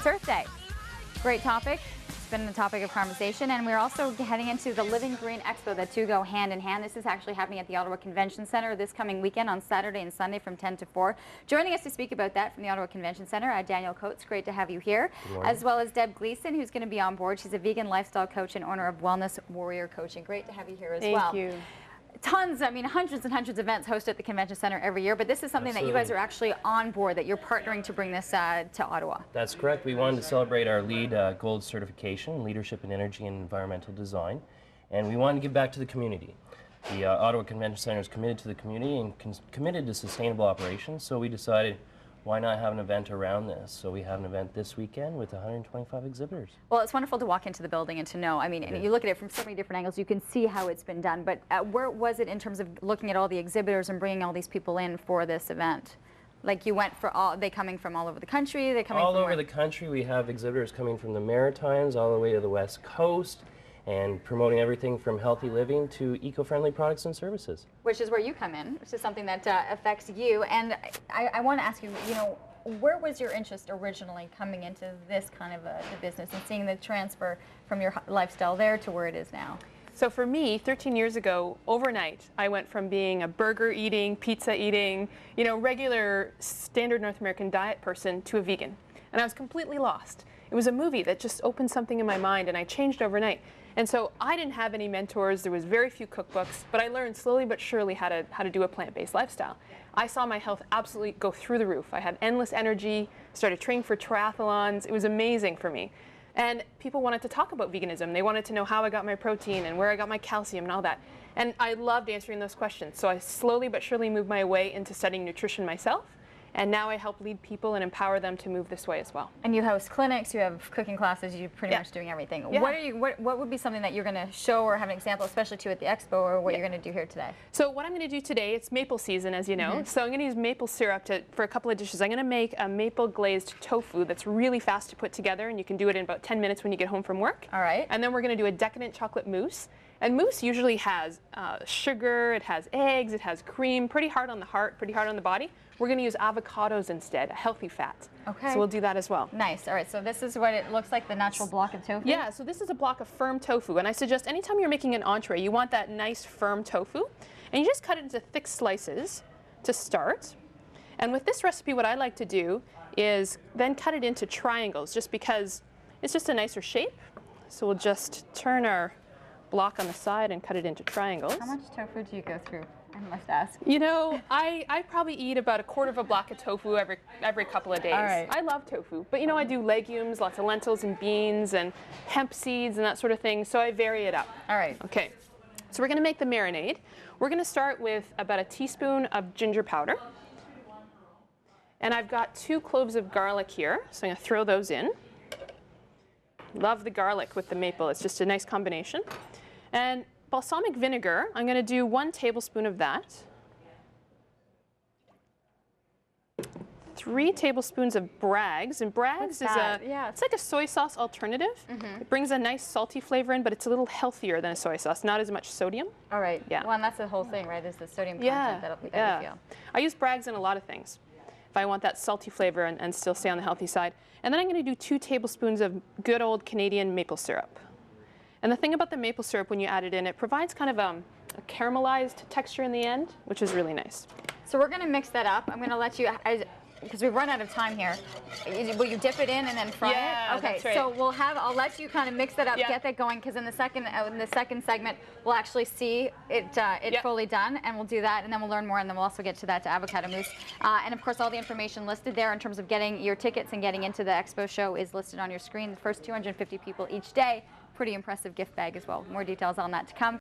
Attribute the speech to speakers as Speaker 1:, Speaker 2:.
Speaker 1: Earth Day. Great topic. It's been the topic of conversation, and we're also heading into the Living Green Expo. The two go hand in hand. This is actually happening at the Ottawa Convention Centre this coming weekend on Saturday and Sunday from 10 to 4. Joining us to speak about that from the Ottawa Convention Centre, Daniel Coates, great to have you here, as well as Deb Gleason, who's going to be on board. She's a vegan lifestyle coach and owner of Wellness Warrior Coaching. Great to have you here as well.
Speaker 2: Thank you.
Speaker 1: Tons, I mean, hundreds and hundreds of events hosted at the Convention Centre every year, but this is something that you guys are actually on board, that you're partnering to bring this to Ottawa.
Speaker 3: That's correct. We wanted to celebrate our LEED Gold certification, Leadership in Energy and Environmental Design, and we wanted to give back to the community. The Ottawa Convention Centre is committed to the community and committed to sustainable operations, so we decided, why not have an event around this? So we have an event this weekend with 125 exhibitors. Well,
Speaker 1: it's wonderful to walk into the building and to know, I mean, and you look at it from so many different angles, you can see how it's been done, but where was it in terms of looking at all the exhibitors and bringing all these people in for this event? Like you went for all, they coming from all over the country? They're coming
Speaker 3: all
Speaker 1: from
Speaker 3: over the country. We have exhibitors coming from the Maritimes all the way to the West Coast, and promoting everything from healthy living to eco-friendly products and services.
Speaker 1: Which is where you come in, which is something that affects you. And I want to ask you, you know, where was your interest originally coming into this kind of the business and seeing the transfer from your lifestyle there to where it is now?
Speaker 2: So for me, 13 years ago, overnight, I went from being a burger eating, pizza eating, you know, regular standard North American diet person to a vegan. And I was completely lost. It was a movie that just opened something in my mind, and I changed overnight. And so I didn't have any mentors. There was very few cookbooks, but I learned slowly but surely how to do a plant-based lifestyle. I saw my health absolutely go through the roof. I had endless energy, started training for triathlons. It was amazing for me. And people wanted to talk about veganism. They wanted to know how I got my protein and where I got my calcium and all that. And I loved answering those questions. So I slowly but surely moved my way into studying nutrition myself. And now I help lead people and empower them to move this way as well.
Speaker 1: And you host clinics, you have cooking classes, you're pretty much doing everything.
Speaker 2: Yeah.
Speaker 1: What would be something that you're going to show or have an example, especially too at the expo, or what you're going to do here today?
Speaker 2: So what I'm going to do today, it's maple season, as you know. So I'm going to use maple syrup for a couple of dishes. I'm going to make a maple glazed tofu that's really fast to put together, and you can do it in about 10 minutes when you get home from work.
Speaker 1: All right.
Speaker 2: And then we're going to do a decadent chocolate mousse. And mousse usually has sugar, it has eggs, it has cream, pretty hard on the heart, pretty hard on the body. We're going to use avocados instead, a healthy fat.
Speaker 1: Okay.
Speaker 2: So we'll do that as well.
Speaker 1: Nice. All right, so this is what it looks like, the natural block of tofu?
Speaker 2: Yeah, so this is a block of firm tofu. And I suggest anytime you're making an entree, you want that nice firm tofu. And you just cut it into thick slices to start. And with this recipe, what I like to do is then cut it into triangles, just because it's just a nicer shape. So we'll just turn our block on the side and cut it into triangles.
Speaker 1: How much tofu do you go through? I must ask.
Speaker 2: You know, I probably eat about 1/4 of a block of tofu every couple of days.
Speaker 1: All right.
Speaker 2: I love tofu, but you know, I do legumes, lots of lentils and beans and hemp seeds and that sort of thing, so I vary it up.
Speaker 1: All right.
Speaker 2: Okay, so we're going to make the marinade. We're going to start with about a teaspoon of ginger powder. And I've got 2 cloves of garlic here, so I'm going to throw those in. Love the garlic with the maple, it's just a nice combination. And balsamic vinegar, I'm going to do 1 tablespoon of that. 3 tablespoons of Bragg's, and Bragg's is it's like a soy sauce alternative. It brings a nice salty flavor in, but it's a little healthier than a soy sauce, not as much sodium.
Speaker 1: All right.
Speaker 2: Yeah.
Speaker 1: Well, and that's the whole thing, right? Is the sodium content that'll be feel.
Speaker 2: I use Bragg's in a lot of things, if I want that salty flavor and still stay on the healthy side. And then I'm going to do 2 tablespoons of good old Canadian maple syrup. And the thing about the maple syrup, when you add it in, it provides kind of a caramelized texture in the end, which is really nice.
Speaker 1: So we're going to mix that up. I'm going to let you, because we've run out of time here. Will you dip it in and then fry it? Okay,
Speaker 2: that's right.
Speaker 1: So I'll let you kind of mix that up, get that going, because in the second segment, we'll actually see it fully done, and we'll do that, and then we'll learn more, and then we'll also get to that avocado mousse. And of course, all the information listed there in terms of getting your tickets and getting into the expo show is listed on your screen. The first 250 people each day. Pretty impressive gift bag as well. More details on that to come.